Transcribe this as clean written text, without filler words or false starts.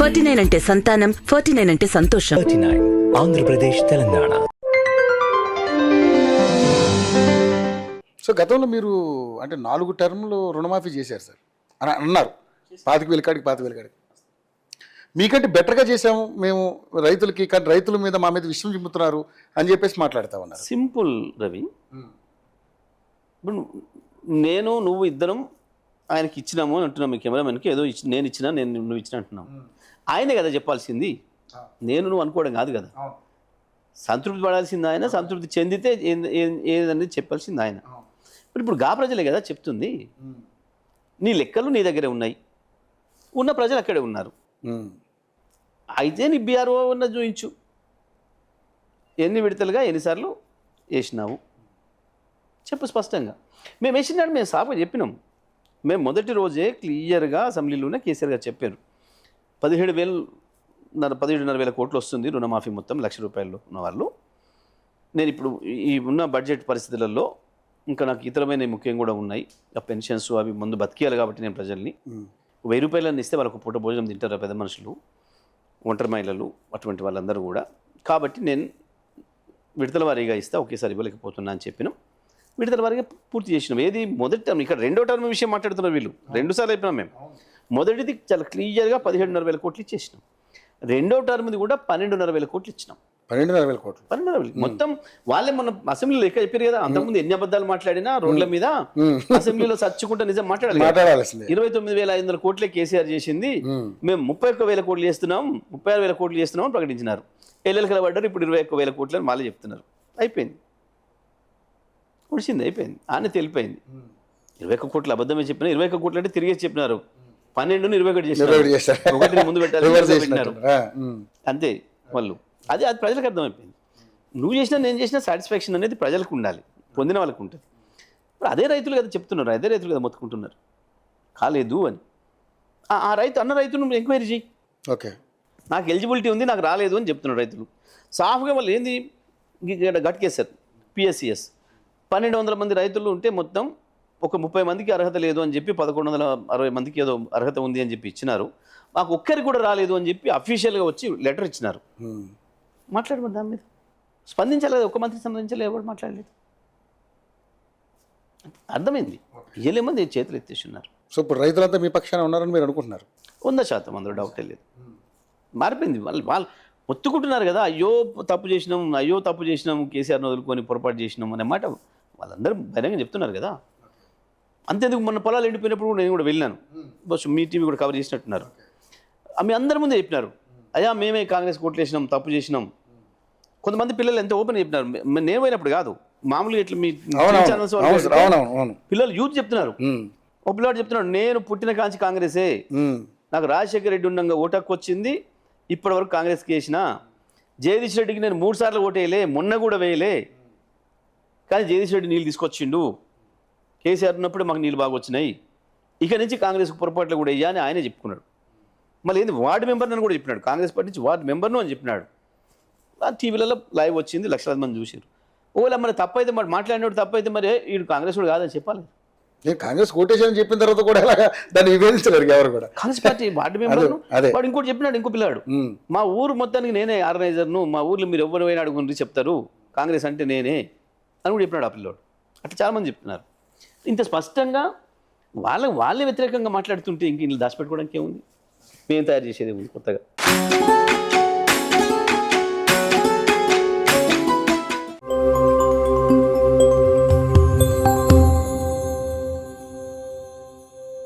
49 అంటే సంతానం, 49 అంటే సంతోషం. 39 ఆంధ్రప్రదేశ్ తెలంగాణ. సో గతంలో మీరు అంటే 4 టర్మ్లు రుణమాఫీ చేశారు సార్ అని అన్నారు. 25,000 కాడికి మీకంటే బెటర్గా చేసాము మేము రైతులకి, కానీ రైతుల మీద మా మీద విషయం చిమ్ముతున్నారు అని చెప్పేసి మాట్లాడుతూ ఉన్నారు. సింపుల్ రవి, ఇప్పుడు నువ్వు ఇద్దరం ఆయనకి ఇచ్చినాము అని అంటున్నాం. మీ కెమెరామెన్కి ఏదో నేను ఇచ్చినా నువ్వు ఇచ్చిన అంటున్నాం. ఆయనే కదా చెప్పాల్సింది, నువ్వు అనుకోవడం కాదు కదా. సంతృప్తి పడాల్సింది ఆయన, సంతృప్తి చెందితే ఏదనేది చెప్పాల్సింది ఆయన. ఇప్పుడు గా ప్రజలే కదా చెప్తుంది. నీ లెక్కలు నీ దగ్గరే ఉన్నాయి, ఉన్న ప్రజలు అక్కడే ఉన్నారు. అయితే నీ బీఆర్ఓ ఉన్న చూయించు, ఎన్ని విడతలుగా ఎన్నిసార్లు వేసినావు చెప్పు స్పష్టంగా. మేము వేసినాడు, మేము సాఫ్గా చెప్పినాం. మేము మొదటి రోజే క్లియర్గా అసెంబ్లీలోనే కేసీఆర్ గారు చెప్పారు, 17,500 కోట్లు వస్తుంది రుణమాఫీ మొత్తం, ₹1,00,000 ఉన్న వాళ్ళు. నేను ఇప్పుడు ఈ ఉన్న బడ్జెట్ పరిస్థితులలో ఇంకా నాకు ఇతరమైన ముఖ్యం కూడా ఉన్నాయి, ఆ పెన్షన్స్ అవి ముందు బతికేయాలి కాబట్టి నేను ప్రజల్ని ₹1,000 ఇస్తే వాళ్ళకు పూట భోజనం తింటారు పెద్ద మనుషులు, ఒంటరి మహిళలు, అటువంటి వాళ్ళందరూ కూడా. కాబట్టి నేను విడతల వారీగా ఇస్తా, ఒకేసారి ఇవ్వలేకపోతున్నా అని చెప్పినాం. విడతల వారీగా పూర్తి చేసినాం. ఏది మొదటి టర్మ్, ఇక్కడ రెండో టర్మ్ విషయం మాట్లాడుతున్నారు వీళ్ళు. 2 సార్లు అయిపోయినాం మేము. మొదటిది చాలా క్లియర్గా 17,500 కోట్లు ఇచ్చేసినాం. రెండో టర్మ్ది కూడా 12,500 కోట్లు ఇచ్చినాం. 12,500 కోట్లు 12,500 మొత్తం వాళ్ళే మొన్న అసెంబ్లీలో లెక్క చెప్పారు కదా. అంతకుముందు ఎన్ని అబద్ధాలు మాట్లాడినా రోడ్ల మీద అసెంబ్లీలో చచ్చుకుంటే నిజం మాట్లాడాలి. 29,500 కోట్లే కేసీఆర్ చేసింది, మేము 31,000 కోట్లు చేస్తున్నాం, 36,000 కోట్లు చేస్తున్నాం అని ప్రకటించినారు. ఎల్లెలకల పడ్డారు. ఇప్పుడు 21,000 కోట్లు అని మళ్ళీ చెప్తున్నారు. అయిపోయింది, ఒడిసింది, అయిపోయింది. ఆయన తెలిపోయింది. 21 కోట్లు అబద్ధమే చెప్పినా, 21 కోట్లు అంటే తిరిగేసి చెప్పినారు. 12ను 21 చేసినారు, ఒకటిని ముందు పెట్టారు అంతే వాళ్ళు. అది ప్రజలకు అర్థమైపోయింది. నువ్వు చేసినా నేను చేసినా సాటిస్ఫాక్షన్ అనేది ప్రజలకు ఉండాలి, పొందిన వాళ్ళకు ఉంటుంది. ఇప్పుడు అదే రైతులు కదా చెప్తున్నారు, అదే రైతులు కదా మొత్తుకుంటున్నారు కాలేదు అని. ఆ రైతును ఎంక్వైరీ చేయి, ఓకే నాకు ఎలిజిబిలిటీ ఉంది, నాకు రాలేదు అని చెప్తున్నారు రైతులు. సాఫ్గా వాళ్ళు ఏంది గట్కేశారు. PSCS 1,200 మంది రైతులు ఉంటే మొత్తం ఒక 30 మందికి అర్హత లేదు అని చెప్పి 1,160 మందికి ఏదో అర్హత ఉంది అని చెప్పి ఇచ్చినారు. మాకు ఒక్కరికి కూడా రాలేదు అని చెప్పి అఫీషియల్గా వచ్చి లెటర్ ఇచ్చినారు. మాట్లాడమని దాని మీద స్పందించలేదు, ఒక్క మంత్రి సంబంధించలేదు, ఎవరు మాట్లాడలేదు. అర్థమైంది. 7 మంది చేతులు ఎత్తేసి ఉన్నారు. సో ఇప్పుడు రైతులంతా మీ పక్షాన ఉన్నారని మీరు అనుకుంటున్నారు? 100% అందులో డౌటే లేదు. మారిపోయింది. వాళ్ళు మొత్తుకుంటున్నారు కదా, అయ్యో తప్పు చేసినాం, కేసీఆర్ని వదులుకొని పొరపాటు చేసినాం అనే మాట వాళ్ళందరూ బహిరంగ చెప్తున్నారు కదా. అంతేందుకు మొన్న పొలాలు ఎండిపోయినప్పుడు నేను కూడా వెళ్ళాను, బస్ మీ టీవీ కూడా కవర్ చేసినట్టున్నారు. మీ అందరి ముందే చెప్పినారు, అయ్యా మేమే కాంగ్రెస్ కోట్లు వేసినాం, తప్పు చేసినాం. కొంతమంది పిల్లలు ఎంత ఓపెన్ చెప్పినారు, నేను పోయినప్పుడు కాదు, మామూలుగా ఇట్లా మీ ఛానల్స్ పిల్లలు యూత్ చెప్తున్నారు. ఒక పిల్లవాడు చెప్తున్నాడు, నేను పుట్టిన కాంచి కాంగ్రెసే, నాకు రాజశేఖర రెడ్డి ఉండగా ఓటక్కు వచ్చింది, ఇప్పటి వరకు కాంగ్రెస్కి వేసిన. జగదీష్ రెడ్డికి నేను 3 సార్లు ఓటేయలే, మొన్న కూడా వేయలే, కానీ జగదీష్ రెడ్డి నీళ్ళు తీసుకొచ్చిండు, కేసీఆర్ ఉన్నప్పుడు మాకు నీళ్ళు బాగా వచ్చినాయి, ఇక నుంచి కాంగ్రెస్కు పొరపాట్లు కూడా వేయ అని ఆయనే చెప్పుకున్నాడు. మళ్ళీ ఏంది వార్డు మెంబర్ని కూడా చెప్పినాడు, కాంగ్రెస్ పార్టీ నుంచి వార్డు మెంబర్ను అని చెప్పినాడు. ఆ టీవీలలో లైవ్ వచ్చింది, లక్షలాది మంది చూసారు. ఓలా మరి తప్పైతే మరి మాట్లాడినప్పుడు తప్పైతే మరి వీడు కాంగ్రెస్ కూడా కాదని చెప్పాలి. నేను కాంగ్రెస్ కోటేషన్ చెప్పిన తర్వాత కూడా అలాగా దాన్ని వివేదించలేరు ఎవరు కూడా. కాంగ్రెస్ పార్టీ వార్డు మెంబర్ను వాడు ఇంకోటి చెప్పినాడు, ఇంకో పిల్లాడు, మా ఊరు మొత్తానికి నేనే ఆర్గనైజర్ను, మా ఊర్లో మీరు ఎవరు పోయినా అడుగుండి చెప్తారు, కాంగ్రెస్ అంటే నేనే అని కూడా చెప్పినాడు ఆ పిల్లోడు. అట్లా చాలామంది చెప్తున్నారు. ఇంత స్పష్టంగా వాళ్ళే వ్యతిరేకంగా మాట్లాడుతుంటే ఇంక ఇంట్లో దాచిపెట్టుకోవడానికి ఏముంది, మేము తయారు చేసేది ఉంది కొత్తగా.